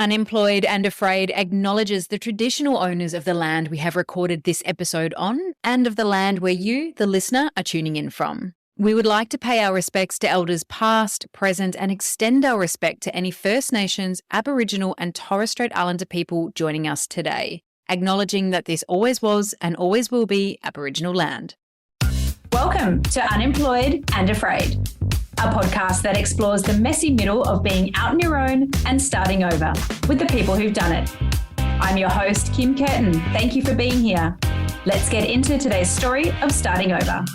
Unemployed and Afraid acknowledges the traditional owners of the land we have recorded this episode on and of the land where you, the listener, are tuning in from. We would like to pay our respects to elders past, present, and extend our respect to any First Nations, Aboriginal, and Torres Strait Islander people joining us today, acknowledging that this always was and always will be Aboriginal land. Welcome to Unemployed and Afraid, a podcast that explores the messy middle of being out on your own and starting over with the people who've done it. I'm your host, Kim Curtin. Thank you for being here. Let's get into today's story of starting over.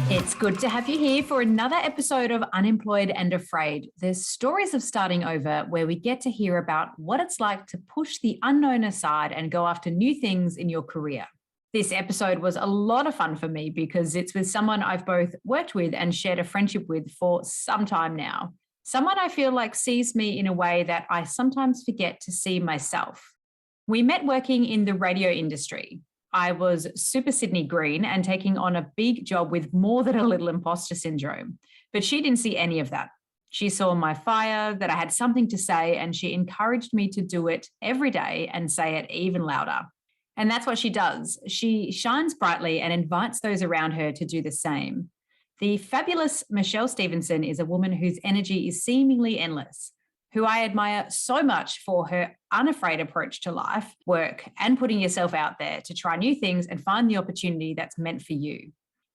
It's good to have you here for another episode of Unemployed and Afraid. There's stories of starting over where we get to hear about what it's like to push the unknown aside and go after new things in your career. This episode was a lot of fun for me because it's with someone I've both worked with and shared a friendship with for some time now. Someone I feel like sees me in a way that I sometimes forget to see myself. We met working in the radio industry. I was super Sydney green and taking on a big job with more than a little imposter syndrome, but she didn't see any of that. She saw my fire, that I had something to say, and she encouraged me to do it every day and say it even louder. And that's what she does. She shines brightly and invites those around her to do the same. The fabulous Michelle Stephenson is a woman whose energy is seemingly endless, who I admire so much for her unafraid approach to life, work, and putting yourself out there to try new things and find the opportunity that's meant for you.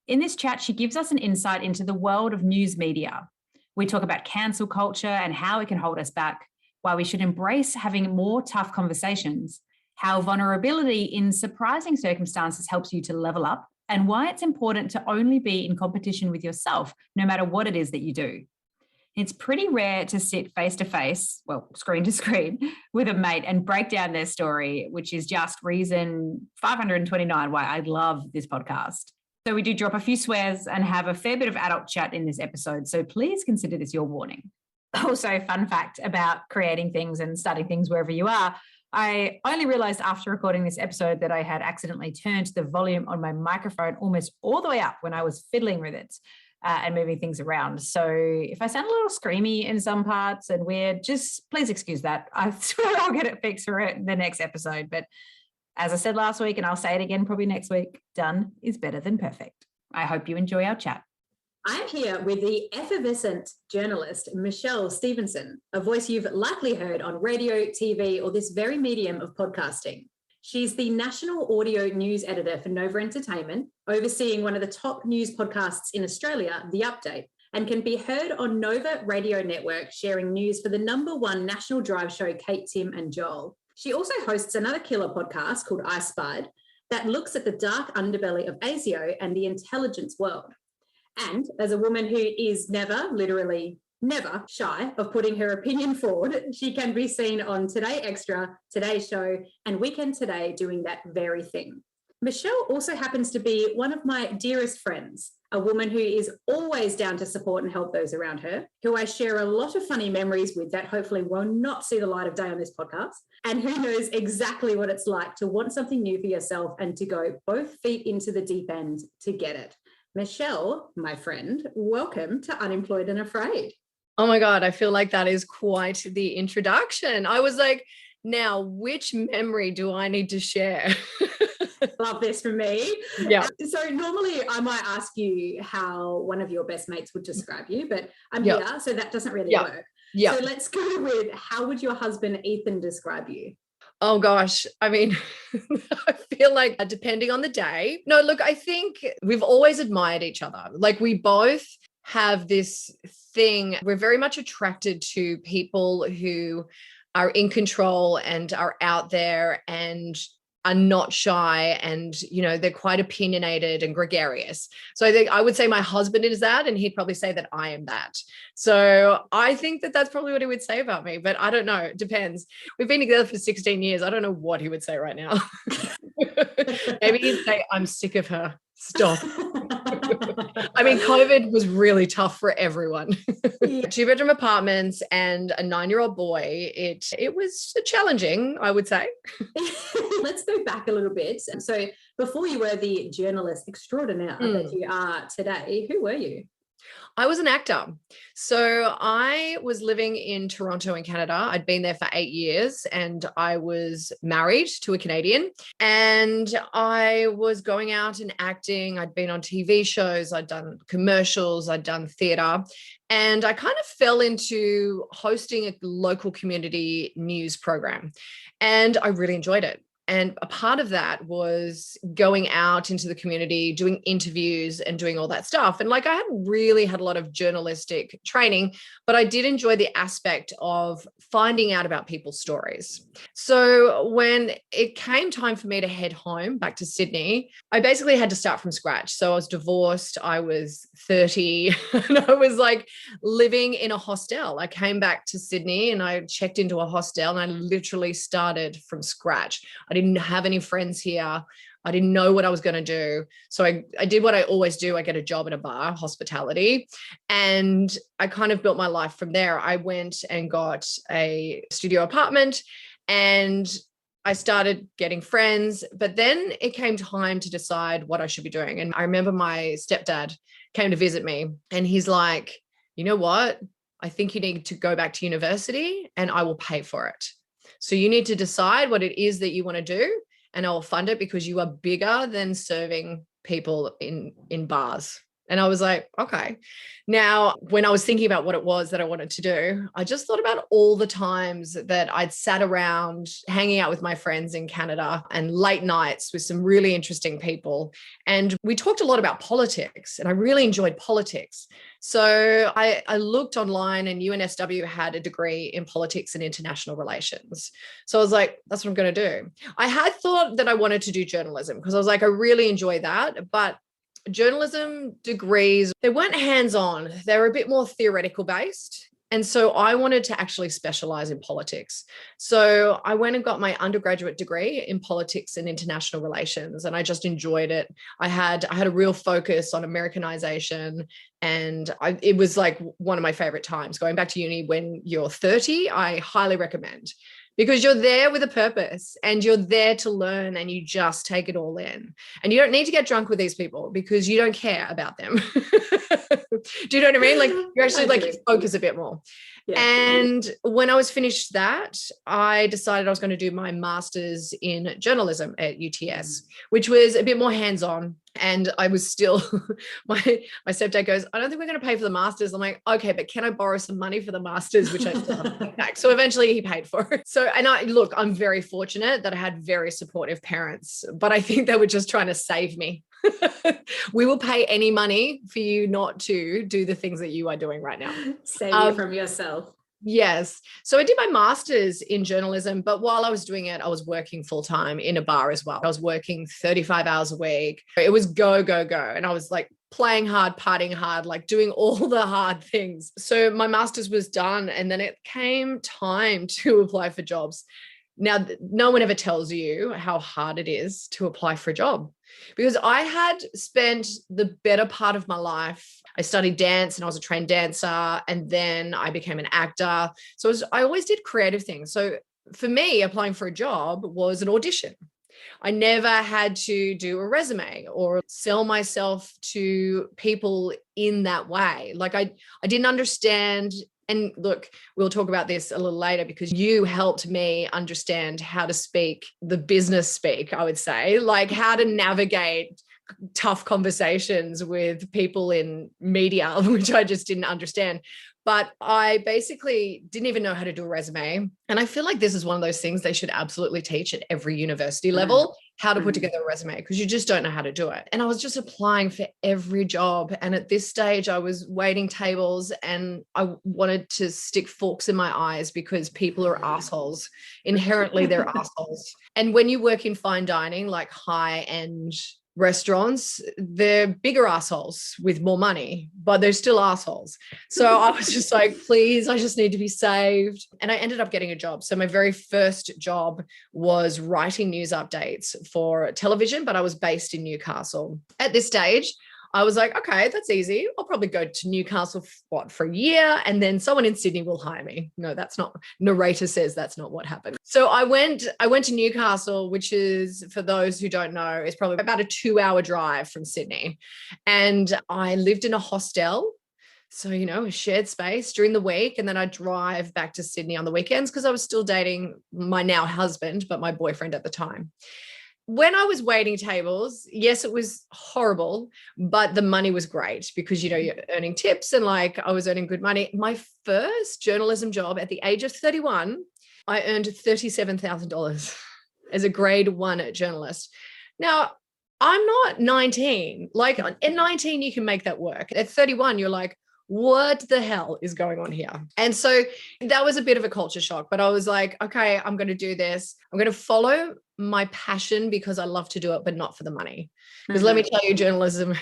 In this chat, she gives us an insight into the world of news media. We talk about cancel culture and how it can hold us back, why we should embrace having more tough conversations, how vulnerability in surprising circumstances helps you to level up, and why it's important to only be in competition with yourself, no matter what it is that you do. It's pretty rare to sit face to face, well, screen to screen, with a mate and break down their story, which is just reason 529 why I love this podcast. So we do drop a few swears and have a fair bit of adult chat in this episode, so please consider this your warning. Also, fun fact about creating things and starting things wherever you are, I only realized after recording this episode that I had accidentally turned the volume on my microphone almost all the way up when I was fiddling with it and moving things around. So if I sound a little screamy in some parts and weird, just please excuse that. I swear I'll get it fixed for the next episode. But as I said last week, and I'll say it again probably next week, done is better than perfect. I hope you enjoy our chat. I'm here with the effervescent journalist, Michelle Stephenson, a voice you've likely heard on radio, TV, or this very medium of podcasting. She's the national audio news editor for Nova Entertainment, overseeing one of the top news podcasts in Australia, The Update, and can be heard on Nova Radio Network, sharing news for the #1 national drive show, Kate, Tim and Joel. She also hosts another killer podcast called I Spied that looks at the dark underbelly of ASIO and the intelligence world. And as a woman who is never, literally never shy of putting her opinion forward, she can be seen on Today Extra, Today Show, and Weekend Today doing that very thing. Michelle also happens to be one of my dearest friends, a woman who is always down to support and help those around her, who I share a lot of funny memories with that hopefully will not see the light of day on this podcast, and who knows exactly what it's like to want something new for yourself and to go both feet into the deep end to get it. Michelle, my friend, welcome to Unemployed and Afraid. Oh my God, I feel like that is quite the introduction. I was like, now which memory do I need to share? Love this for me. Yeah. So normally I might ask you how one of your best mates would describe you, but I'm here, so that doesn't really work. Yeah. So let's go with, how would your husband Ethan describe you? Oh gosh, I mean, I feel like depending on the day. No, look, I think we've always admired each other. Like we both have this thing. We're very much attracted to people who are in control and are out there and are not shy and, you know, they're quite opinionated and gregarious. So I think I would say my husband is that, and he'd probably say that I am that. So I think that that's probably what he would say about me, but I don't know. It depends. We've been together for 16 years. I don't know what he would say right now. Maybe he'd say, I'm sick of her. Stop. I mean, COVID was really tough for everyone. 2-bedroom apartments and a 9-year-old boy. It was challenging, I would say. Let's go back a little bit. So before you were the journalist extraordinaire that you are today, who were you? I was an actor. So I was living in Toronto in Canada. I'd been there for 8 years and I was married to a Canadian, and I was going out and acting. I'd been on TV shows, I'd done commercials, I'd done theater, and I kind of fell into hosting a local community news program, and I really enjoyed it. And a part of that was going out into the community, doing interviews and doing all that stuff. And like I hadn't really had a lot of journalistic training, but I did enjoy the aspect of finding out about people's stories. So when it came time for me to head home back to Sydney, I basically had to start from scratch. So I was divorced, I was 30, and I was like living in a hostel. I came back to Sydney and I checked into a hostel and I literally started from scratch. I didn't have any friends here. I didn't know what I was going to do. So I did what I always do. I get a job at a bar, hospitality. And I kind of built my life from there. I went and got a studio apartment and I started getting friends. But then it came time to decide what I should be doing. And I remember my stepdad came to visit me and he's like, you know what? I think you need to go back to university and I will pay for it. So you need to decide what it is that you want to do and I'll fund it because you are bigger than serving people in bars. And I was like, okay. Now, when I was thinking about what it was that I wanted to do, I just thought about all the times that I'd sat around hanging out with my friends in Canada and late nights with some really interesting people. And we talked a lot about politics and I really enjoyed politics. So I looked online and UNSW had a degree in politics and international relations. So I was like, that's what I'm going to do. I had thought that I wanted to do journalism because I was like, I really enjoy that. But journalism degrees, they weren't hands-on. They were a bit more theoretical based. And so I wanted to actually specialize in politics. So I went and got my undergraduate degree in politics and international relations, and I just enjoyed it. I had a real focus on Americanization, and it was like one of my favorite times. Going back to uni when you're 30, I highly recommend. Because you're there with a purpose and you're there to learn and you just take it all in. And you don't need to get drunk with these people because you don't care about them. Do you know what I mean? Like you actually like focus a bit more. Yeah. And when I was finished that, I decided I was going to do my master's in journalism at UTS, which was a bit more hands-on. And I was still, my stepdad goes, I don't think we're going to pay for the master's. I'm like, okay, but can I borrow some money for the master's, which I still have to pay back. So eventually he paid for it. So, and I'm very fortunate that I had very supportive parents, but I think they were just trying to save me. We will pay any money for you not to do the things that you are doing right now. Save you from yourself. Yes. So I did my master's in journalism, but while I was doing it, I was working full time in a bar as well. I was working 35 hours a week. It was go, go, go. And I was like playing hard, partying hard, like doing all the hard things. So my master's was done. And then it came time to apply for jobs. Now, no one ever tells you how hard it is to apply for a job because I had spent the better part of my life. I studied dance and I was a trained dancer, and then I became an actor. So I always did creative things. So for me, applying for a job was an audition. I never had to do a resume or sell myself to people in that way. Like I didn't understand. And look, we'll talk about this a little later because you helped me understand how to speak the business speak, I would say, like how to navigate tough conversations with people in media, which I just didn't understand. But I basically didn't even know how to do a resume. And I feel like this is one of those things they should absolutely teach at every university level, how to put together a resume, because you just don't know how to do it. And I was just applying for every job. And at this stage, I was waiting tables and I wanted to stick forks in my eyes because people are assholes. Inherently, they're assholes. And when you work in fine dining, like high-end restaurants, they're bigger assholes with more money, but they're still assholes. So I was just like, please, I just need to be saved. And I ended up getting a job. So my very first job was writing news updates for television, but I was based in Newcastle. At this stage, I was like, okay, that's easy. I'll probably go to Newcastle for a year and then someone in Sydney will hire me. No, that's not, narrator says that's not what happened. So I went to Newcastle, which is, for those who don't know, is probably about a 2-hour drive from Sydney. And I lived in a hostel So, a shared space during the week. And then I'd drive back to Sydney on the weekends because I was still dating my now husband, but my boyfriend at the time. When I was waiting tables, yes, it was horrible, but the money was great because, you're earning tips and like I was earning good money. My first journalism job at the age of 31, I earned $37,000 as a grade 1 journalist. Now, I'm not 19. Like at 19, you can make that work. At 31, you're like, what the hell is going on here? And so that was a bit of a culture shock, but I was like, okay, I'm going to do this. I'm going to follow my passion because I love to do it, but not for the money. Because let me tell you, journalism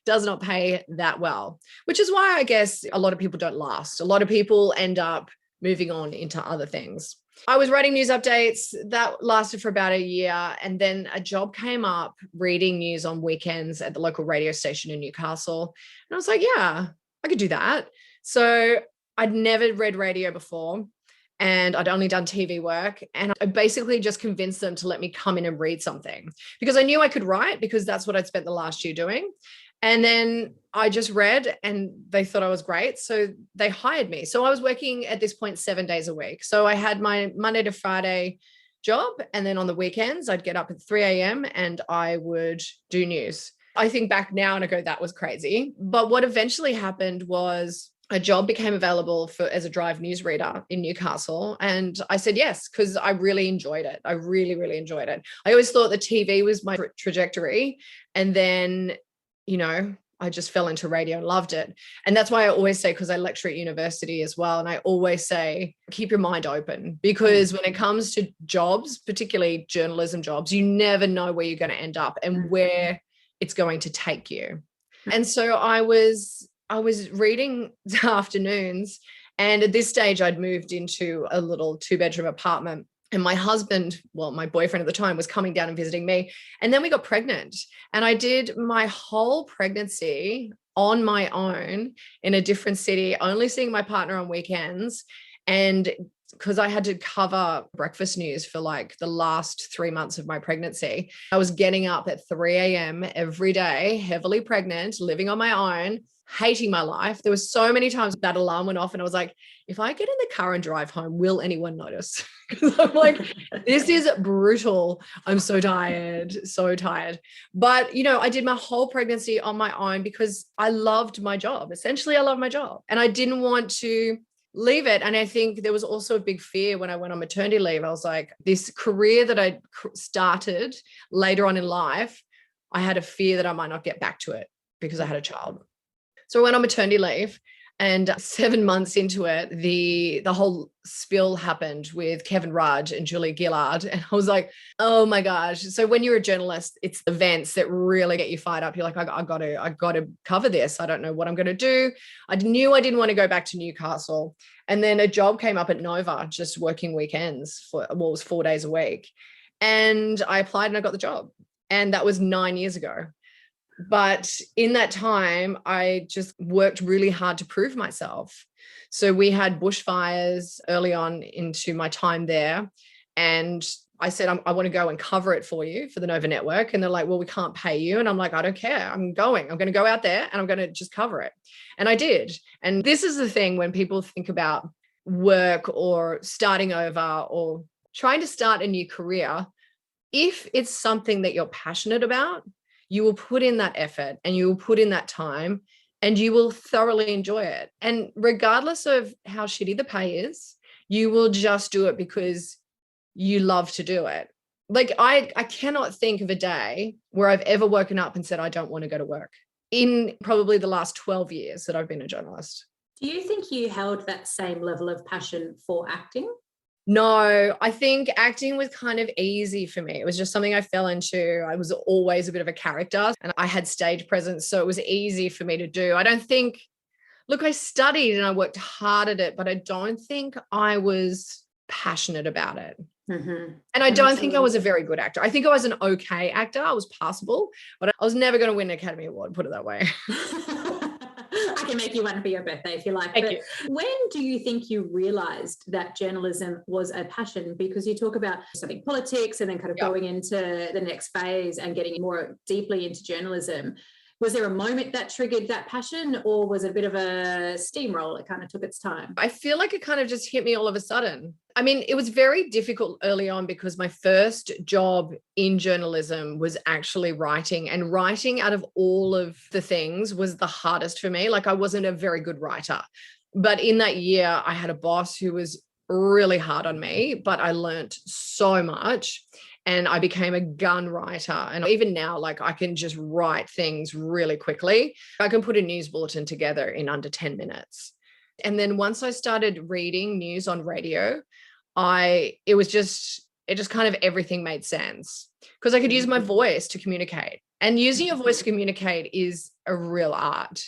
does not pay that well, which is why I guess a lot of people don't last. A lot of people end up moving on into other things. I was writing news updates that lasted for about a year. And then a job came up reading news on weekends at the local radio station in Newcastle. And I was like, yeah, I could do that. So I'd never read radio before and I'd only done TV work. And I basically just convinced them to let me come in and read something because I knew I could write because that's what I'd spent the last year doing. And then I just read and they thought I was great. So they hired me. So I was working at this point 7 days a week. So I had my Monday to Friday job. And then on the weekends, I'd get up at 3 a.m. and I would do news. I think back now and I go, that was crazy. But what eventually happened was a job became available as a drive newsreader in Newcastle. And I said yes, because I really enjoyed it. I really, really enjoyed it. I always thought the TV was my trajectory. And then, I just fell into radio and loved it. And that's why I always say, because I lecture at university as well. And I always say, keep your mind open, because when it comes to jobs, particularly journalism jobs, you never know where you're going to end up and where it's going to take you. And so I was reading afternoons. And at this stage, I'd moved into a little 2-bedroom apartment. And my husband, my boyfriend at the time, was coming down and visiting me. And then we got pregnant. And I did my whole pregnancy on my own in a different city, only seeing my partner on weekends. And because I had to cover breakfast news for like the last 3 months of my pregnancy, I was getting up at 3 a.m. every day, heavily pregnant, living on my own, hating my life. There was so many times that alarm went off and I was like, if I get in the car and drive home, will anyone notice? Because I'm like, this is brutal. I'm so tired. But, I did my whole pregnancy on my own because I loved my job. Essentially, I love my job and I didn't want to leave it. And I think there was also a big fear when I went on maternity leave. I was like, this career that I started later on in life, I had a fear that I might not get back to it because I had a child. So I went on maternity leave, and 7 months into it, the whole spill happened with Kevin Rudd and Julia Gillard. And I was like, oh my gosh. So when you're a journalist, it's events that really get you fired up. You're like, I got to cover this. I don't know what I'm going to do. I knew I didn't want to go back to Newcastle. And then a job came up at Nova, just working weekends it was 4 days a week. And I applied and I got the job. And that was 9 years ago. But in that time, I just worked really hard to prove myself. So we had bushfires early on into my time there. And I said, I want to go and cover it for you for the Nova Network. And they're like, well, we can't pay you. And I'm like, I don't care. I'm going to go out there and I'm going to just cover it. And I did. And this is the thing when people think about work or starting over or trying to start a new career, if it's something that you're passionate about, you will put in that effort and you will put in that time and you will thoroughly enjoy it. And regardless of how shitty the pay is, you will just do it because you love to do it. Like I cannot think of a day where I've ever woken up and said, I don't want to go to work in probably the last 12 years that I've been a journalist. Do you think you held that same level of passion for acting? No, I think acting was kind of easy for me. It was just something I fell into. I was always a bit of a character and I had stage presence. So it was easy for me to do. I studied and I worked hard at it, but I don't think I was passionate about it. Mm-hmm. And I don't think I was a very good actor. I think I was an okay actor. I was passable, but I was never going to win an Academy Award, put it that way. I can make you one for your birthday if you like. Thank you. When do you think you realised that journalism was a passion? Because you talk about studying politics and then kind of going into the next phase and getting more deeply into journalism. Was there a moment that triggered that passion, or was it a bit of a steamroll? It kind of took its time. I feel like it kind of just hit me all of a sudden. I mean, it was very difficult early on because my first job in journalism was actually writing, and writing out of all of the things was the hardest for me. Like, I wasn't a very good writer, but in that year I had a boss who was really hard on me, but I learned so much. And I became a gun writer. And even now, like, I can just write things really quickly. I can put a news bulletin together in under 10 minutes. And then once I started reading news on radio, it just kind of everything made sense because I could use my voice to communicate. And using your voice to communicate is a real art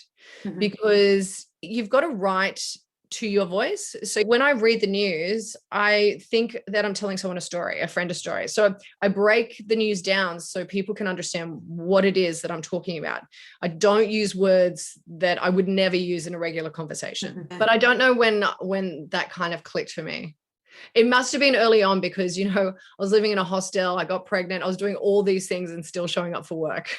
because you've got to write to your voice. So when I read the news, I think that I'm telling someone a friend a story. So I break the news down so people can understand what it is that I'm talking about. I don't use words that I would never use in a regular conversation. But I don't know when that kind of clicked for me. It must have been early on because, I was living in a hostel, I got pregnant, I was doing all these things and still showing up for work.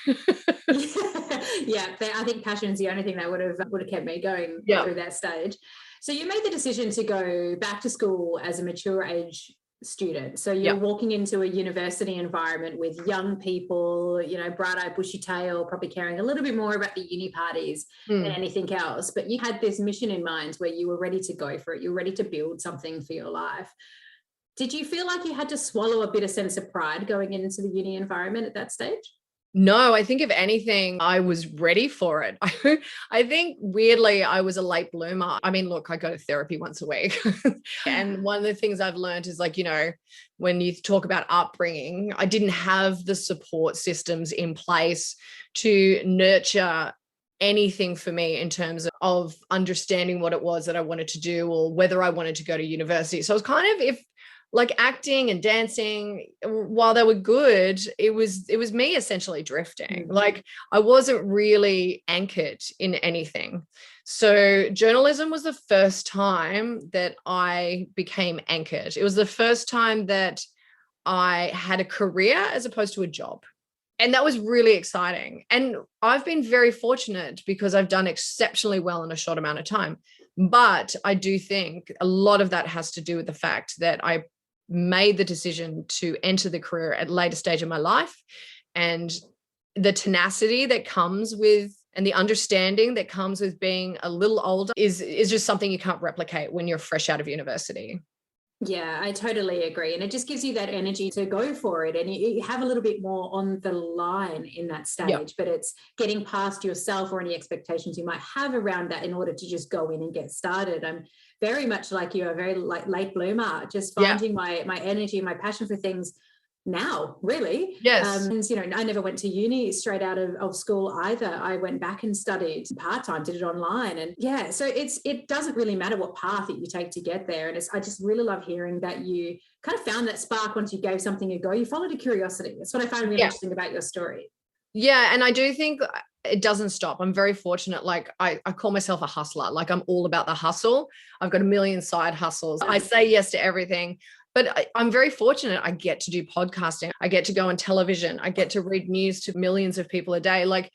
Yeah, I think passion is the only thing that would have kept me going through that stage. So you made the decision to go back to school as a mature age student. So you're walking into a university environment with young people, bright-eyed, bushy tail, probably caring a little bit more about the uni parties than anything else. But you had this mission in mind where you were ready to go for it. You were ready to build something for your life. Did you feel like you had to swallow a bit of sense of pride going into the uni environment at that stage? No, I think if anything, I was ready for it. I think weirdly, I was a late bloomer. I mean, look, I go to therapy once a week. And one of the things I've learned is when you talk about upbringing, I didn't have the support systems in place to nurture anything for me in terms of understanding what it was that I wanted to do or whether I wanted to go to university. So it was kind of acting and dancing, while they were good, it was me essentially drifting. Like, I wasn't really anchored in anything. So journalism was the first time that I became anchored. It was the first time that I had a career as opposed to a job. And that was really exciting. And I've been very fortunate because I've done exceptionally well in a short amount of time. But I do think a lot of that has to do with the fact that I made the decision to enter the career at a later stage of my life, and the tenacity that comes with and the understanding that comes with being a little older is just something you can't replicate when you're fresh out of university. Yeah, I totally agree. And it just gives you that energy to go for it. And you have a little bit more on the line in that stage, but it's getting past yourself or any expectations you might have around that in order to just go in and get started. I'm very much like you, a very late bloomer, just finding my energy and my passion for things now, really. Yes. And, I never went to uni straight out of school either. I went back and studied part-time, did it online. And so it doesn't really matter what path that you take to get there. And I just really love hearing that you kind of found that spark once you gave something a go. You followed a curiosity. That's what I found really interesting about your story. Yeah. And I do think it doesn't stop. I'm very fortunate. Like, I call myself a hustler. Like, I'm all about the hustle. I've got a million side hustles. I say yes to everything. But I'm very fortunate. I get to do podcasting. I get to go on television. I get to read news to millions of people a day. Like,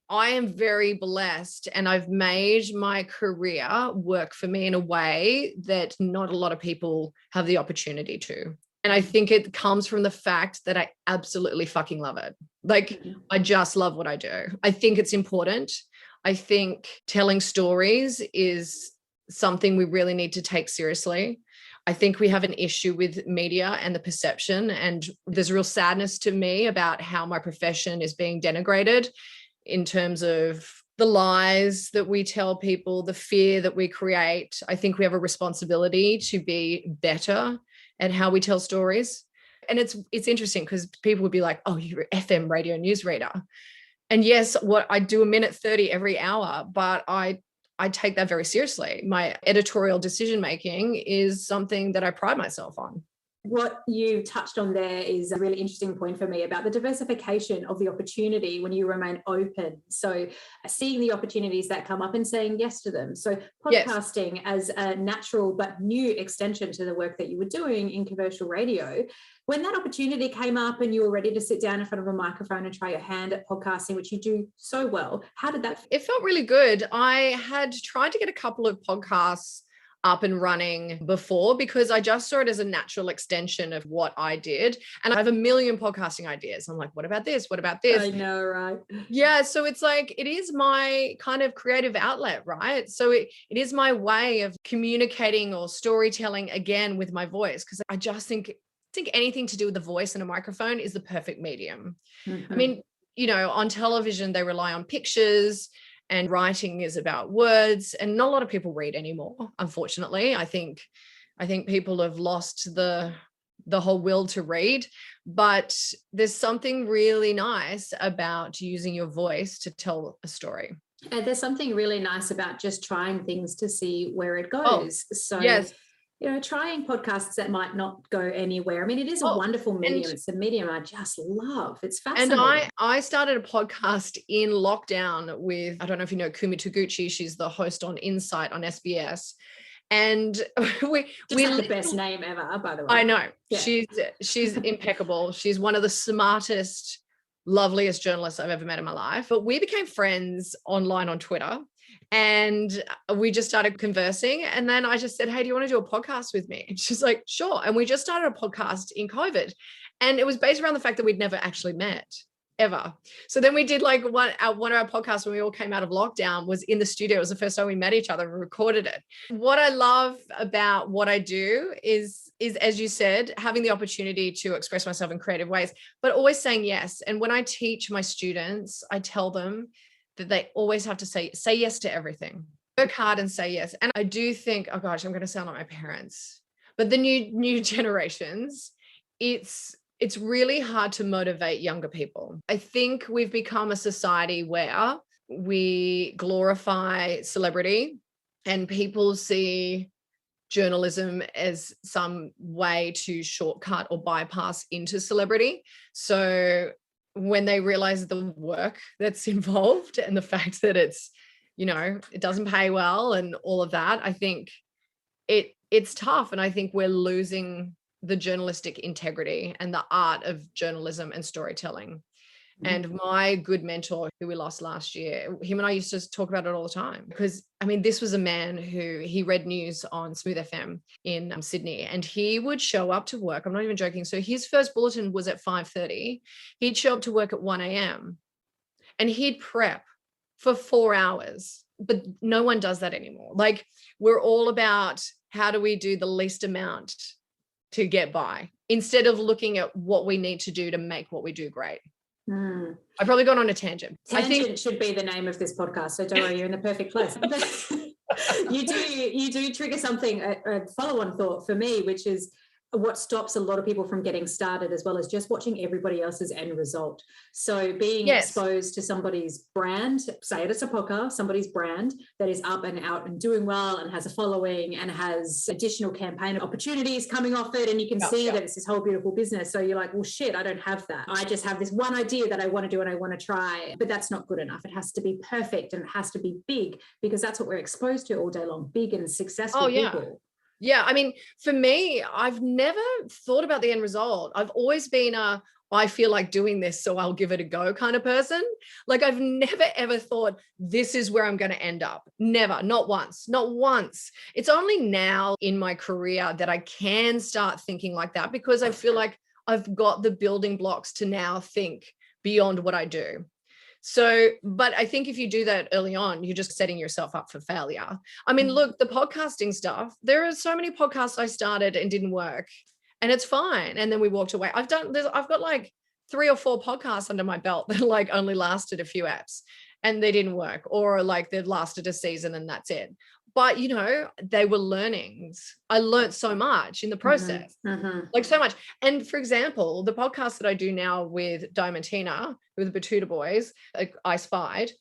I am very blessed, and I've made my career work for me in a way that not a lot of people have the opportunity to. And I think it comes from the fact that I absolutely fucking love it. Like, I just love what I do. I think it's important. I think telling stories is something we really need to take seriously. I think we have an issue with media and the perception, and there's real sadness to me about how my profession is being denigrated in terms of the lies that we tell people, the fear that we create. I think we have a responsibility to be better at how we tell stories. And it's interesting because people would be like, oh, you're an FM radio newsreader. And yes, what I do 1:30 every hour, but I take that very seriously. My editorial decision-making is something that I pride myself on. What you touched on there is a really interesting point for me about the diversification of the opportunity when you remain open. So seeing the opportunities that come up and saying yes to them. So podcasting as a natural but new extension to the work that you were doing in commercial radio. When that opportunity came up and you were ready to sit down in front of a microphone and try your hand at podcasting, which you do so well, how did that feel? It felt really good. I had tried to get a couple of podcasts up and running before because I just saw it as a natural extension of what I did. And I have a million podcasting ideas. I'm like, what about this? What about this? I know, right? Yeah. So it's like, it is my kind of creative outlet, right? So it is my way of communicating or storytelling again with my voice. Because I just think anything to do with the voice and a microphone is the perfect medium. I mean, on television, they rely on pictures, and writing is about words, and not a lot of people read anymore, unfortunately. I think people have lost the whole will to read, but there's something really nice about using your voice to tell a story. And there's something really nice about just trying things to see where it goes. Yes. Trying podcasts that might not go anywhere. I mean, it is a wonderful medium. It's a medium I just love. It's fascinating. And I started a podcast in lockdown with, I don't know if you know Kumi Taguchi. She's the host on Insight on SBS. And we the best name ever, by the way. I know. Yeah. She's impeccable. She's one of the smartest, loveliest journalists I've ever met in my life. But we became friends online on Twitter. And we just started conversing. And then I just said, hey, do you want to do a podcast with me? And she's like, sure. And we just started a podcast in COVID. And it was based around the fact that we'd never actually met, ever. So then we did like one of our podcasts when we all came out of lockdown was in the studio. It was the first time we met each other and recorded it. What I love about what I do is, as you said, having the opportunity to express myself in creative ways, but always saying yes. And when I teach my students, I tell them that they always have to say yes to everything. Work hard and say yes. And I do think, oh gosh, I'm going to sound like my parents, but the new generations, it's really hard to motivate younger people. I think we've become a society where we glorify celebrity and people see journalism as some way to shortcut or bypass into celebrity. So when they realize the work that's involved and the fact that it's, it doesn't pay well and all of that, I think it's tough. And I think we're losing the journalistic integrity and the art of journalism and storytelling. And my good mentor who we lost last year, him and I used to talk about it all the time because, I mean, this was a man who he read news on Smooth FM in Sydney, and he would show up to work. I'm not even joking. So his first bulletin was at 5:30. He'd show up to work at 1 a.m. and he'd prep for 4 hours, but no one does that anymore. Like, we're all about how do we do the least amount to get by instead of looking at what we need to do to make what we do great. I've probably gone on a tangent. I think should be the name of this podcast. So don't worry, you're in the perfect place. you do trigger something, a follow-on thought for me, which is what stops a lot of people from getting started, as well as just watching everybody else's end result. So being exposed to somebody's brand, say it's a podcast, somebody's brand that is up and out and doing well and has a following and has additional campaign opportunities coming off it. And you can see that it's this whole beautiful business. So you're like, well, shit, I don't have that. I just have this one idea that I want to do and I want to try, but that's not good enough. It has to be perfect and it has to be big, because that's what we're exposed to all day long, big and successful people. Yeah. I mean, for me, I've never thought about the end result. I've always been I feel like doing this, so I'll give it a go kind of person. Like, I've never, ever thought this is where I'm going to end up. Never, not once. It's only now in my career that I can start thinking like that, because I feel like I've got the building blocks to now think beyond what I do. So, but I think if you do that early on, you're just setting yourself up for failure. I mean, look, the podcasting stuff, there are so many podcasts I started and didn't work, and it's fine. And then we walked away. I've got like 3 or 4 podcasts under my belt that like only lasted a few apps and they didn't work, or like they've lasted a season and that's it. But, they were learnings. I learned so much in the process, like so much. And for example, the podcast that I do now with Diamantina, with the Batuta Boys, I Spied,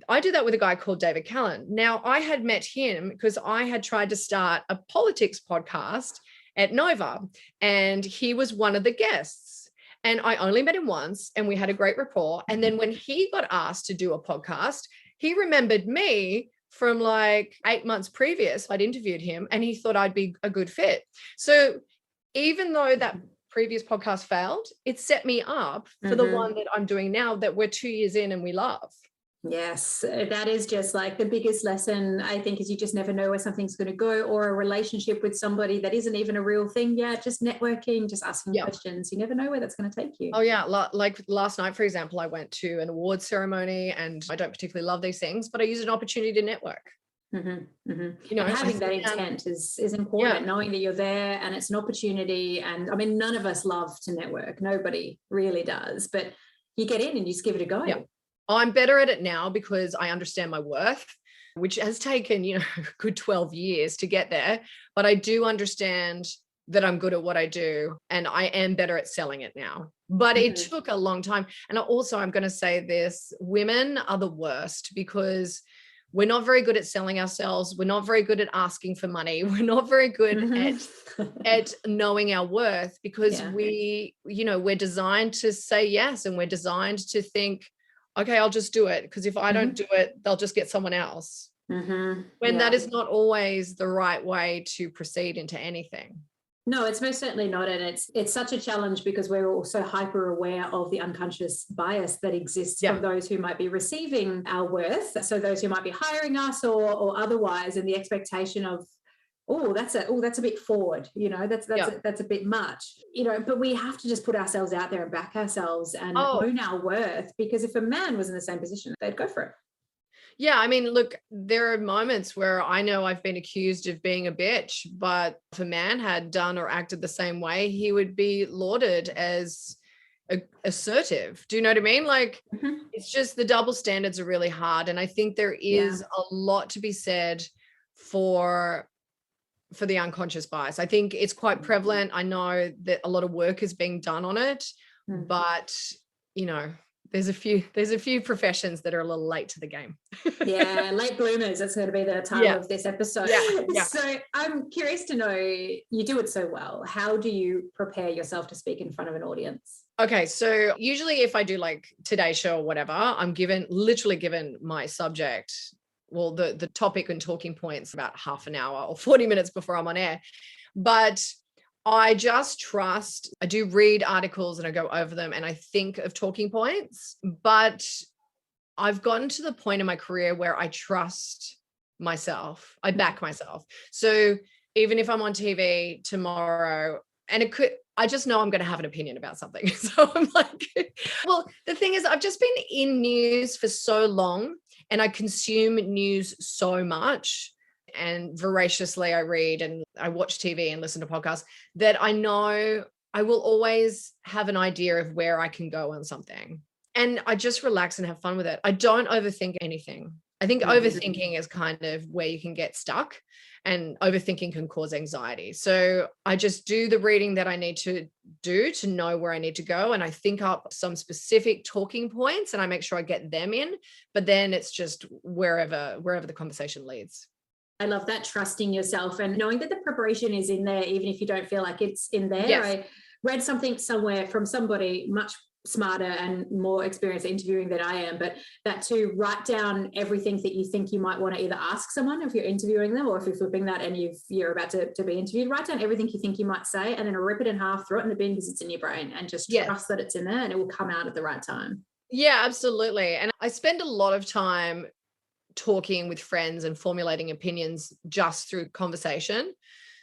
I do that with a guy called David Callan. Now, I had met him because I had tried to start a politics podcast at Nova, and he was one of the guests. And I only met him once, and we had a great rapport. And then when he got asked to do a podcast, he remembered me from like 8 months previous. I'd interviewed him, and he thought I'd be a good fit. So even though that previous podcast failed, it set me up for the one that I'm doing now, that we're 2 years in and we love. Yes, that is just like the biggest lesson, I think, is you just never know where something's going to go, or a relationship with somebody that isn't even a real thing yet, just networking, just asking questions. You never know where that's going to take you. Oh yeah. Like last night, for example, I went to an awards ceremony, and I don't particularly love these things, but I used an opportunity to network. You know, having that intent is important, knowing that you're there and it's an opportunity. And I mean, none of us love to network. Nobody really does, but you get in and you just give it a go. Yeah. I'm better at it now because I understand my worth, which has taken, a good 12 years to get there. But I do understand that I'm good at what I do, and I am better at selling it now. But it took a long time. And also, I'm going to say this, women are the worst because we're not very good at selling ourselves. We're not very good at asking for money. We're not very good at knowing our worth, because we're designed to say yes, and we're designed to think, okay, I'll just do it, because if I don't do it, they'll just get someone else. When that is not always the right way to proceed into anything. No, it's most certainly not. And it's such a challenge because we're also hyper aware of the unconscious bias that exists from those who might be receiving our worth. So those who might be hiring us or otherwise, and the expectation of, that's a bit forward, that's a bit much, but we have to just put ourselves out there and back ourselves and own our worth, because if a man was in the same position, they'd go for it. Yeah. I mean, look, there are moments where I know I've been accused of being a bitch, but if a man had done or acted the same way, he would be lauded as assertive. Do you know what I mean? Like, it's just the double standards are really hard. And I think there is a lot to be said for the unconscious bias. I think it's quite prevalent. I know that a lot of work is being done on it, but there's a few professions that are a little late to the game. Late bloomers. That's going to be the title of this episode. Yeah. So I'm curious to know, you do it so well. How do you prepare yourself to speak in front of an audience? Okay. So usually if I do like Today's Show or whatever, I'm literally given my subject, the topic and talking points about half an hour or 40 minutes before I'm on air. But I just trust, I do read articles and I go over them and I think of talking points, but I've gotten to the point in my career where I trust myself. I back myself. So even if I'm on TV tomorrow, and I just know I'm going to have an opinion about something. So I'm like, well, the thing is, I've just been in news for so long, and I consume news so much, and voraciously I read and I watch TV and listen to podcasts, that I know I will always have an idea of where I can go on something. And I just relax and have fun with it. I don't overthink anything. I think overthinking is kind of where you can get stuck, and overthinking can cause anxiety. So I just do the reading that I need to do to know where I need to go. And I think up some specific talking points and I make sure I get them in, but then it's just wherever the conversation leads. I love that, trusting yourself and knowing that the preparation is in there, even if you don't feel like it's in there. Yes. I read something somewhere from somebody much smarter and more experienced interviewing than I am, but that to write down everything that you think you might want to either ask someone if you're interviewing them, or if you're flipping that and you're about to be interviewed, write down everything you think you might say and then rip it in half, throw it in the bin because it's in your brain, and just trust that it's in there and it will come out at the right time. Yeah, absolutely. And I spend a lot of time talking with friends and formulating opinions just through conversation.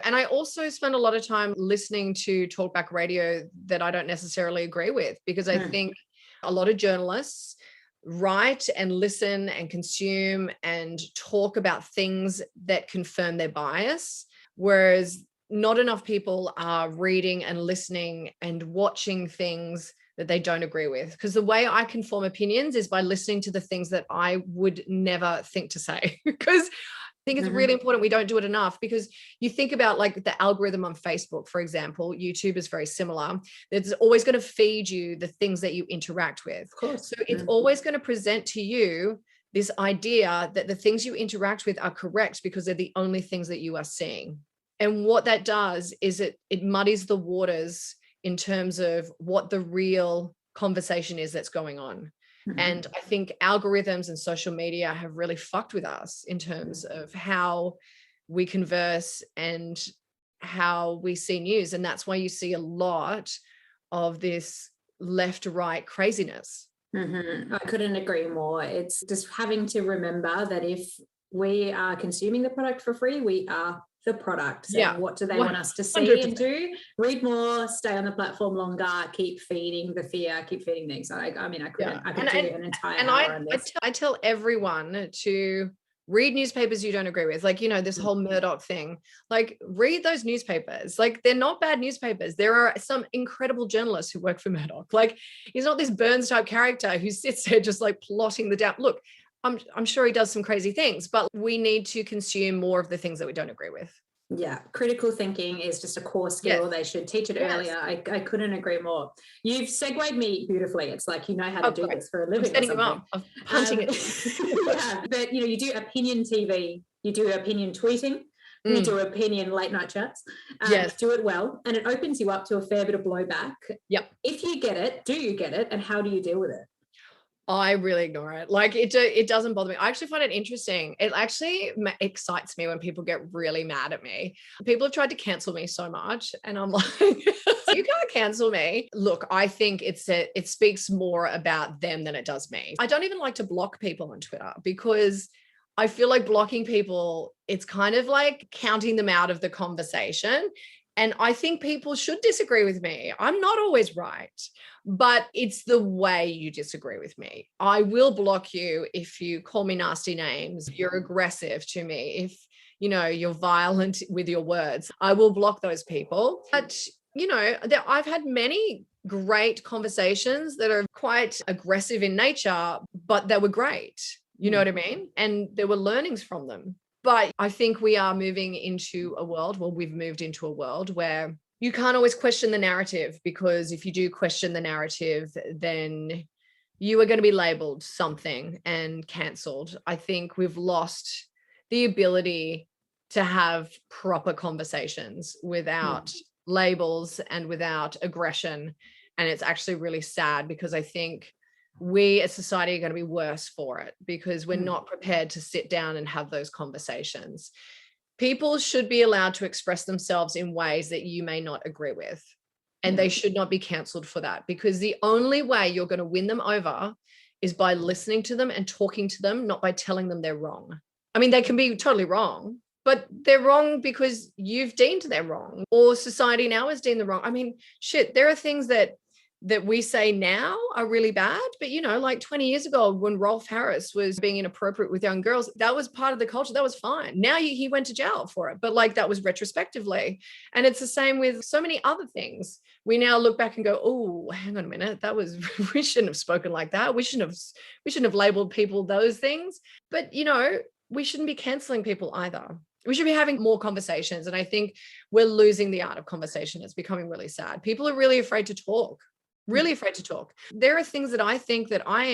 And I also spend a lot of time listening to talkback radio that I don't necessarily agree with, because I think a lot of journalists write and listen and consume and talk about things that confirm their bias, whereas not enough people are reading and listening and watching things that they don't agree with. Because the way I can form opinions is by listening to the things that I would never think to say, because I think it's really important we don't do it enough. Because you think about like the algorithm on Facebook, for example, YouTube is very similar. It's always going to feed you the things that you interact with. Of course. So it's always going to present to you this idea that the things you interact with are correct because they're the only things that you are seeing. And what that does is it muddies the waters in terms of what the real conversation is that's going on. Mm-hmm. And I think algorithms and social media have really fucked with us in terms of how we converse and how we see news. And that's why you see a lot of this left-right craziness. Mm-hmm. I couldn't agree more. It's just having to remember that if we are consuming the product for free, we are the product. So what do they want us to see 100%. And do? Read more, stay on the platform longer, keep feeding the fear, keep feeding things. I could do an entire hour on this. I tell everyone to read newspapers you don't agree with. Like, this whole Murdoch thing, like read those newspapers. Like, they're not bad newspapers. There are some incredible journalists who work for Murdoch. Like, he's not this Burns type character who sits there just like plotting the down. Look, I'm sure he does some crazy things, but we need to consume more of the things that we don't agree with. Yeah. Critical thinking is just a core skill. Yes. They should teach it earlier. I couldn't agree more. You've segued me beautifully. It's like, you know how to do this for a living. I'm setting him up. I'm punching it. Yeah. But, you do opinion TV, you do opinion tweeting, you do opinion late night chats. Yes. Do it well. And it opens you up to a fair bit of blowback. Yep. If you get it, do you get it? And how do you deal with it? I really ignore it. Like, it doesn't bother me. I actually find it interesting. It actually excites me when people get really mad at me. People have tried to cancel me so much, and I'm like, you can't cancel me. Look, I think it speaks more about them than it does me. I don't even like to block people on Twitter because I feel like blocking people, it's kind of like counting them out of the conversation. And I think people should disagree with me. I'm not always right, but it's the way you disagree with me. I will block you if you call me nasty names, you're aggressive to me, if, you're violent with your words. I will block those people. But, I've had many great conversations that are quite aggressive in nature, but they were great. You know what I mean? And there were learnings from them. But I think we are moving into a world, we've moved into a world where you can't always question the narrative, because if you do question the narrative, then you are going to be labeled something and cancelled. I think we've lost the ability to have proper conversations without labels and without aggression. And it's actually really sad, because I think we as society are going to be worse for it, because we're not prepared to sit down and have those conversations. People should be allowed to express themselves in ways that you may not agree with, and they should not be cancelled for that, because the only way you're going to win them over is by listening to them and talking to them, not by telling them they're wrong. I mean, they can be totally wrong, but they're wrong because you've deemed them wrong, or society now has deemed them wrong. I mean, shit, there are things that we say now are really bad, but like 20 years ago when Rolf Harris was being inappropriate with young girls, that was part of the culture. That was fine. Now he went to jail for it, but like that was retrospectively. And it's the same with so many other things. We now look back and go, oh, hang on a minute, we shouldn't have spoken like that. We shouldn't have labeled people those things. But we shouldn't be canceling people either. We should be having more conversations. And I think we're losing the art of conversation. It's becoming really sad. People are really afraid to talk. Really afraid to talk. There are things that I think that I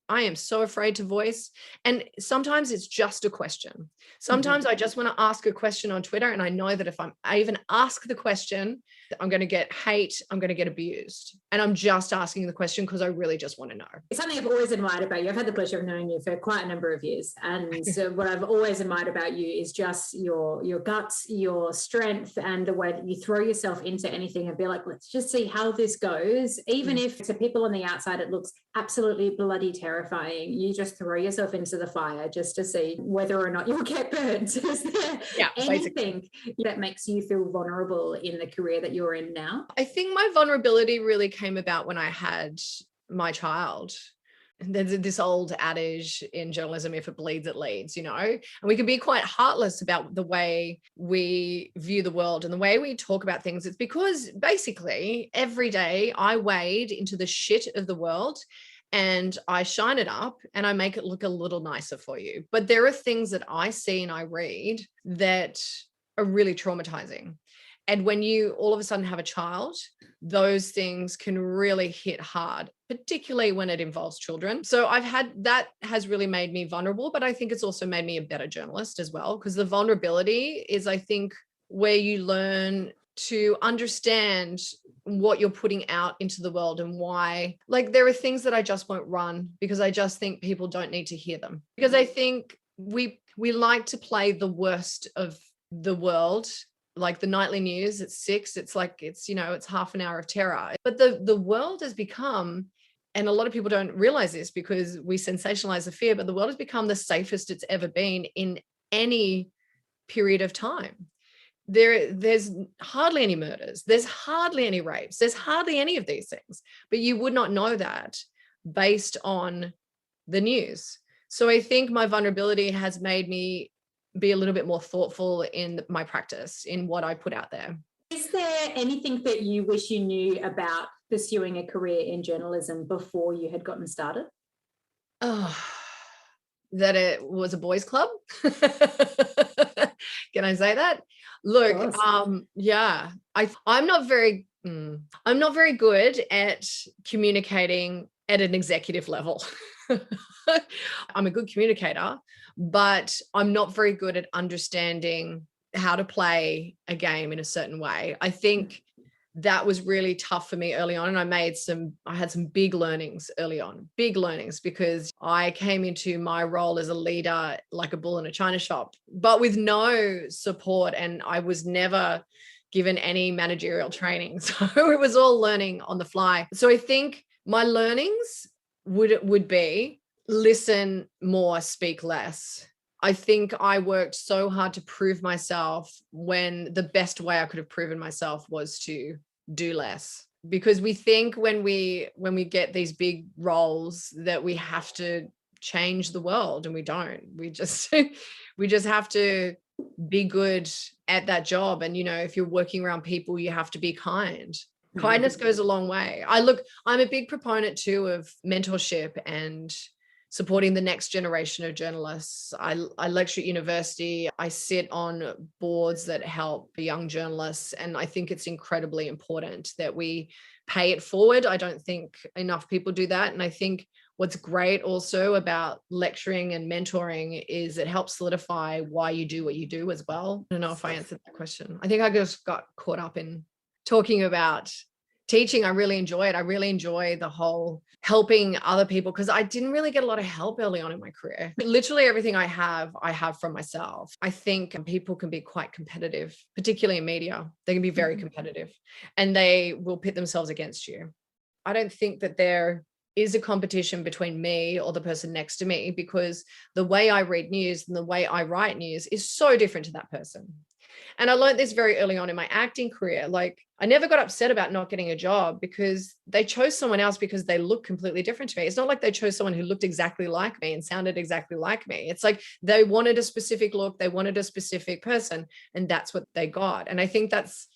am so afraid to voice. And sometimes it's just a question. Sometimes I just want to ask a question on Twitter. And I know that if I even ask the question, I'm going to get hate, I'm going to get abused. And I'm just asking the question because I really just want to know. It's something I've always admired about you. I've had the pleasure of knowing you for quite a number of years. And so what I've always admired about you is just your guts, your strength, and the way that you throw yourself into anything and be like, let's just see how this goes. Even if to people on the outside, it looks absolutely bloody terrifying. You just throw yourself into the fire just to see whether or not you'll get burnt. Is there anything that makes you feel vulnerable in the career that you're in now? I think my vulnerability really came about when I had my child. There's this old adage in journalism, if it bleeds, it leads, and we can be quite heartless about the way we view the world and the way we talk about things. It's because basically every day I wade into the shit of the world and I shine it up and I make it look a little nicer for you. But there are things that I see and I read that are really traumatizing. And when you all of a sudden have a child, those things can really hit hard, particularly when it involves children. So that has really made me vulnerable, but I think it's also made me a better journalist as well, because the vulnerability is, I think, where you learn to understand what you're putting out into the world and why. Like, there are things that I just won't run because I just think people don't need to hear them. Because I think we like to play the worst of the world, like the nightly news at 6. It's like, it's half an hour of terror. But the world has become, and a lot of people don't realize this because we sensationalize the fear, but the world has become the safest it's ever been in any period of time. There's hardly any murders, there's hardly any rapes, there's hardly any of these things, but you would not know that based on the news. So I think my vulnerability has made me be a little bit more thoughtful in my practice, in what I put out there. Is there anything that you wish you knew about pursuing a career in journalism before you had gotten started? Oh, that it was a boys' club. Can I say that? Look, yeah, I'm not very good at communicating at an executive level. I'm a good communicator, but I'm not very good at understanding how to play a game in a certain way. I think that was really tough for me early on. And I had some big learnings early on, because I came into my role as a leader like a bull in a china shop, but with no support. And I was never given any managerial training. So it was all learning on the fly. So I think my learnings would be listen more, speak less. I think I worked so hard to prove myself when the best way I could have proven myself was to do less. Because we think when we get these big roles that we have to change the world, and we don't. We just have to be good at that job. And if you're working around people, you have to be kind. Kindness goes a long way. I'm a big proponent too of mentorship and supporting the next generation of journalists. I lecture at university. I sit on boards that help young journalists. And I think it's incredibly important that we pay it forward. I don't think enough people do that. And I think what's great also about lecturing and mentoring is it helps solidify why you do what you do as well. I don't know if I answered that question. I think I just got caught up in talking about teaching. I really enjoy it. I really enjoy the whole helping other people, because I didn't really get a lot of help early on in my career. Literally everything I have from myself. I think people can be quite competitive, particularly in media. They can be very competitive, and they will pit themselves against you. I don't think that there is a competition between me or the person next to me, because the way I read news and the way I write news is so different to that person. And I learned this very early on in my acting career. Like, I never got upset about not getting a job because they chose someone else because they look completely different to me. It's not like they chose someone who looked exactly like me and sounded exactly like me. It's like they wanted a specific look, they wanted a specific person, and that's what they got. And I think that's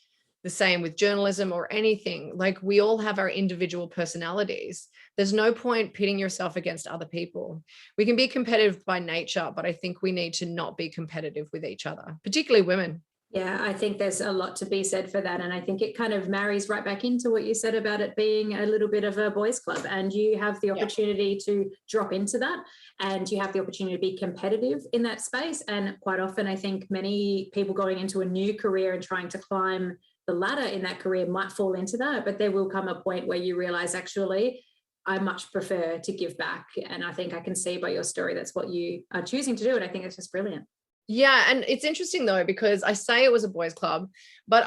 the same with journalism or anything. Like, we all have our individual personalities. There's no point pitting yourself against other people. We can be competitive by nature, but I think we need to not be competitive with each other, particularly women. Yeah, I think there's a lot to be said for that. And I think it kind of marries right back into what you said about it being a little bit of a boys' club. And you have the opportunity to drop into that, and you have the opportunity to be competitive in that space. And quite often, I think many people going into a new career and trying to climb the ladder in that career might fall into that. But there will come a point where you realize, actually, I much prefer to give back. And I think I can see by your story that's what you are choosing to do. And I think it's just brilliant. Yeah. And it's interesting though, because I say it was a boys' club, but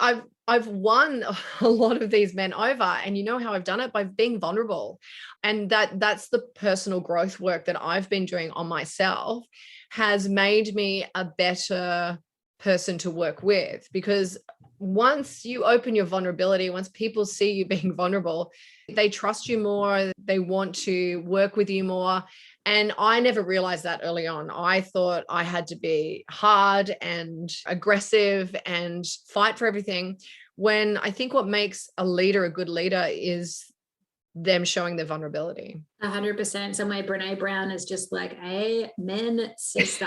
I've won a lot of these men over. And you know how I've done it? By being vulnerable. And that's the personal growth work that I've been doing on myself has made me a better person to work with. Because once you open your vulnerability, once people see you being vulnerable, they trust you more, they want to work with you more. And I never realized that early on. I thought I had to be hard and aggressive and fight for everything, when I think what makes a leader a good leader is them showing their vulnerability. 100%. Somewhere Brene Brown is just like, amen, sister.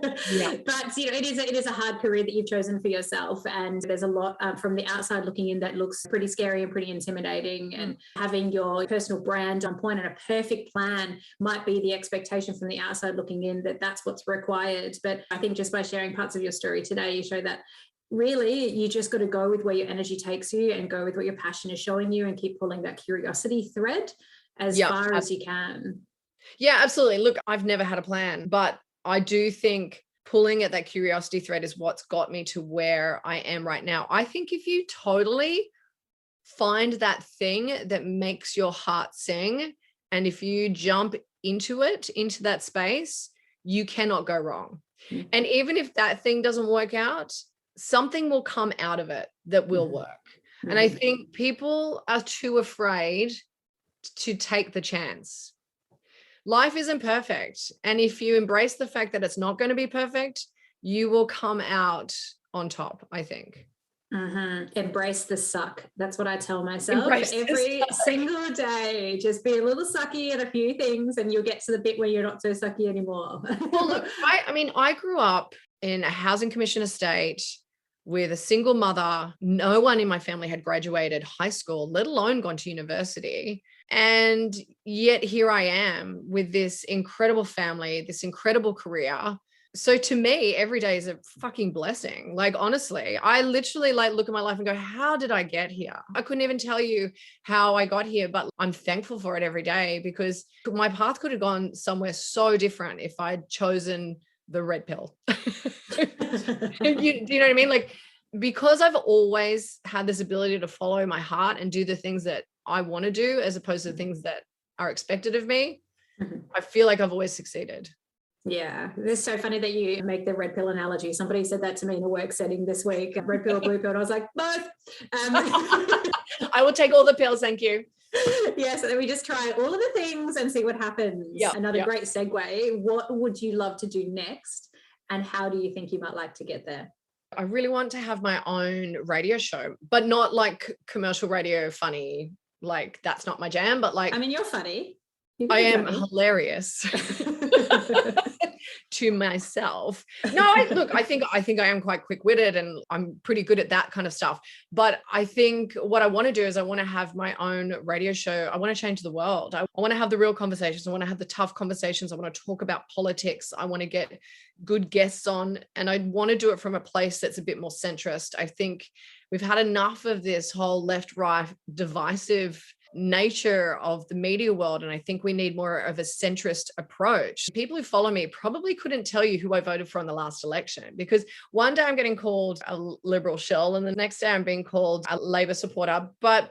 But it is a hard career that you've chosen for yourself, and there's a lot from the outside looking in that looks pretty scary and pretty intimidating. And having your personal brand on point and a perfect plan might be the expectation from the outside looking in, that's what's required. But I think just by sharing parts of your story today, you show that really you just got to go with where your energy takes you and go with what your passion is showing you and keep pulling that curiosity thread as far as you can. Yeah, absolutely. Look, I've never had a plan, but I do think pulling at that curiosity thread is what's got me to where I am right now. I think if you totally find that thing that makes your heart sing, and if you jump into that space, you cannot go wrong. Mm-hmm. And even if that thing doesn't work out, something will come out of it that will work. Mm-hmm. And I think people are too afraid to take the chance. Life isn't perfect. And if you embrace the fact that it's not going to be perfect, you will come out on top, I think. Embrace the suck. That's what I tell myself every single day. Just be a little sucky at a few things and you'll get to the bit where you're not so sucky anymore. Well, look, I grew up in a housing commission estate with a single mother. No one in my family had graduated high school, let alone gone to university. And yet here I am with this incredible family, this incredible career. So to me, every day is a fucking blessing. Like, honestly, I literally look at my life and go, how did I get here? I couldn't even tell you how I got here, but I'm thankful for it every day because my path could have gone somewhere so different if I'd chosen the red pill. Do you know what I mean? Like, because I've always had this ability to follow my heart and do the things that I want to do as opposed to things that are expected of me, I feel like I've always succeeded. Yeah, it's so funny that you make the red pill analogy. Somebody said that to me in a work setting this week, red pill, blue pill. And I was like, both. I will take all the pills, thank you. Yeah, so then we just try all of the things and see what happens. Another great segue. What would you love to do next? And how do you think you might like to get there? I really want to have my own radio show, but not like commercial radio funny. Like, that's not my jam, but like, I mean, you're funny. I am hilarious to myself. No, I think I am quite quick-witted and I'm pretty good at that kind of stuff. But I think what I want to do is I want to have my own radio show. I want to change the world. I want to have the real conversations. I want to have the tough conversations. I want to talk about politics. I want to get good guests on, and I want to do it from a place that's a bit more centrist. I think we've had enough of this whole left-right divisive nature of the media world, and I think we need more of a centrist approach. People who follow me probably couldn't tell you who I voted for in the last election, because one day I'm getting called a liberal shell and the next day I'm being called a Labor supporter. But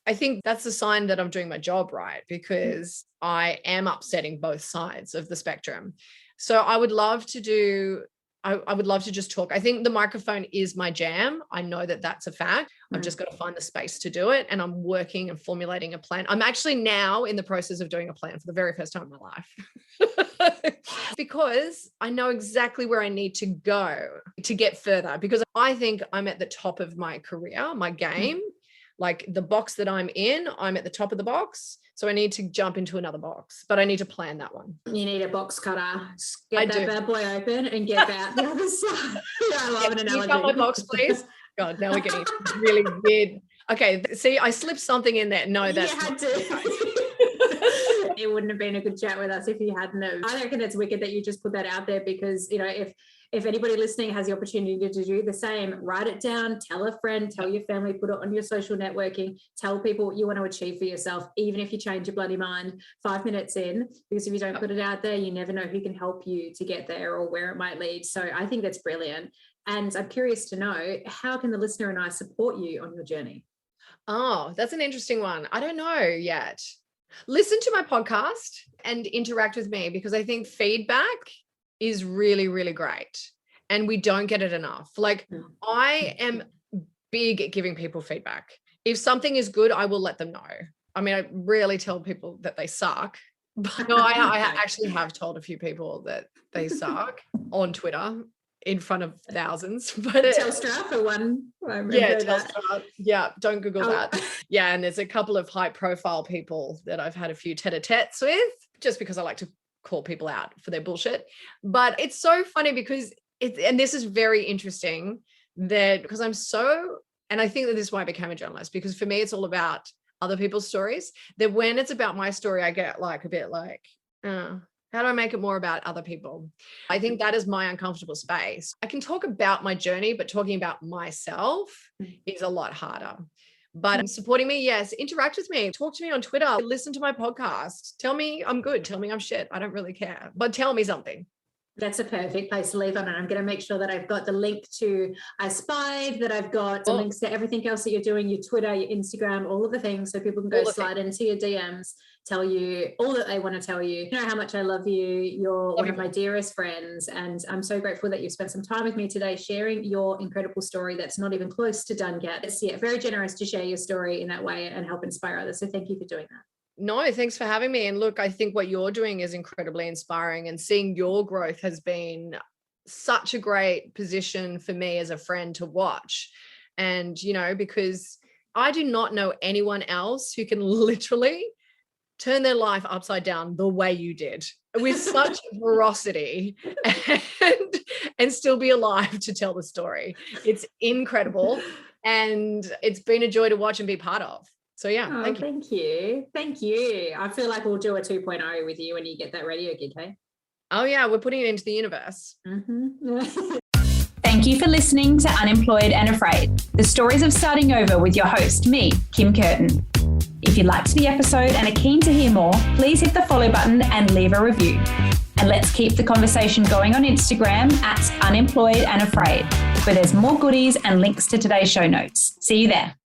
I think that's a sign that I'm doing my job right, because I am upsetting both sides of the spectrum. So I would love to just talk. I think the microphone is my jam. I know that that's a fact. I've just got to find the space to do it. And I'm working and formulating a plan. I'm actually now in the process of doing a plan for the very first time in my life because I know exactly where I need to go to get further, because I think I'm at the top of my career, my game. Like the box that I'm in, I'm at the top of the box. So I need to jump into another box, but I need to plan that one. You need a box cutter. Get that bad boy open and get out the other side. I love an analogy. You got my box, please? God, now we're getting really weird. Okay, see, I slipped something in there. No, that's you had to. It wouldn't have been a good chat with us if you hadn't. I reckon it's wicked that you just put that out there, because, you know, if anybody listening has the opportunity to do the same, write it down, tell a friend, tell your family, put it on your social networking, tell people what you want to achieve for yourself, even if you change your bloody mind 5 minutes in, because if you don't put it out there, you never know who can help you to get there or where it might lead. So I think that's brilliant. And I'm curious to know, how can the listener and I support you on your journey? Oh, that's an interesting one. I don't know yet. Listen to my podcast and interact with me, because I think feedback is really, really great. And we don't get it enough. Like, I am big at giving people feedback. If something is good, I will let them know. I mean, I rarely tell people that they suck, but no, I actually have told a few people that they suck on Twitter in front of thousands. But Telstra for one. Telstra. Yeah, don't Google that. Yeah, and there's a couple of high profile people that I've had a few tete-a-tetes with, just because I like to call people out for their bullshit. But it's so funny because and this is very interesting that because and I think that this is why I became a journalist, because for me, it's all about other people's stories, that when it's about my story, I get like a bit like, how do I make it more about other people? I think that is my uncomfortable space. I can talk about my journey, but talking about myself is a lot harder. But supporting me, yes. Interact with me. Talk to me on Twitter. Listen to my podcast. Tell me I'm good. Tell me I'm shit. I don't really care. But tell me something. That's a perfect place to leave on. And I'm going to make sure that I've got the link to I Spied, that I've got the links to everything else that you're doing, your Twitter, your Instagram, all of the things, so people can go slide into your DMs, tell you all that they want to tell you. You know how much I love you. You're one of my dearest friends. And I'm so grateful that you've spent some time with me today sharing your incredible story that's not even close to done yet. It's very generous to share your story in that way and help inspire others. So thank you for doing that. No, thanks for having me. And look, I think what you're doing is incredibly inspiring, and seeing your growth has been such a great position for me as a friend to watch. And, because I do not know anyone else who can literally turn their life upside down the way you did, with such ferocity and still be alive to tell the story. It's incredible. And it's been a joy to watch and be part of. So yeah, thank you. Thank you. I feel like we'll do a 2.0 with you when you get that radio gig, hey? Oh yeah, we're putting it into the universe. Mm-hmm. Thank you for listening to Unemployed and Afraid, the stories of starting over with your host, me, Kim Curtin. If you liked the episode and are keen to hear more, please hit the follow button and leave a review. And let's keep the conversation going on Instagram at Unemployed and Afraid, where there's more goodies and links to today's show notes. See you there.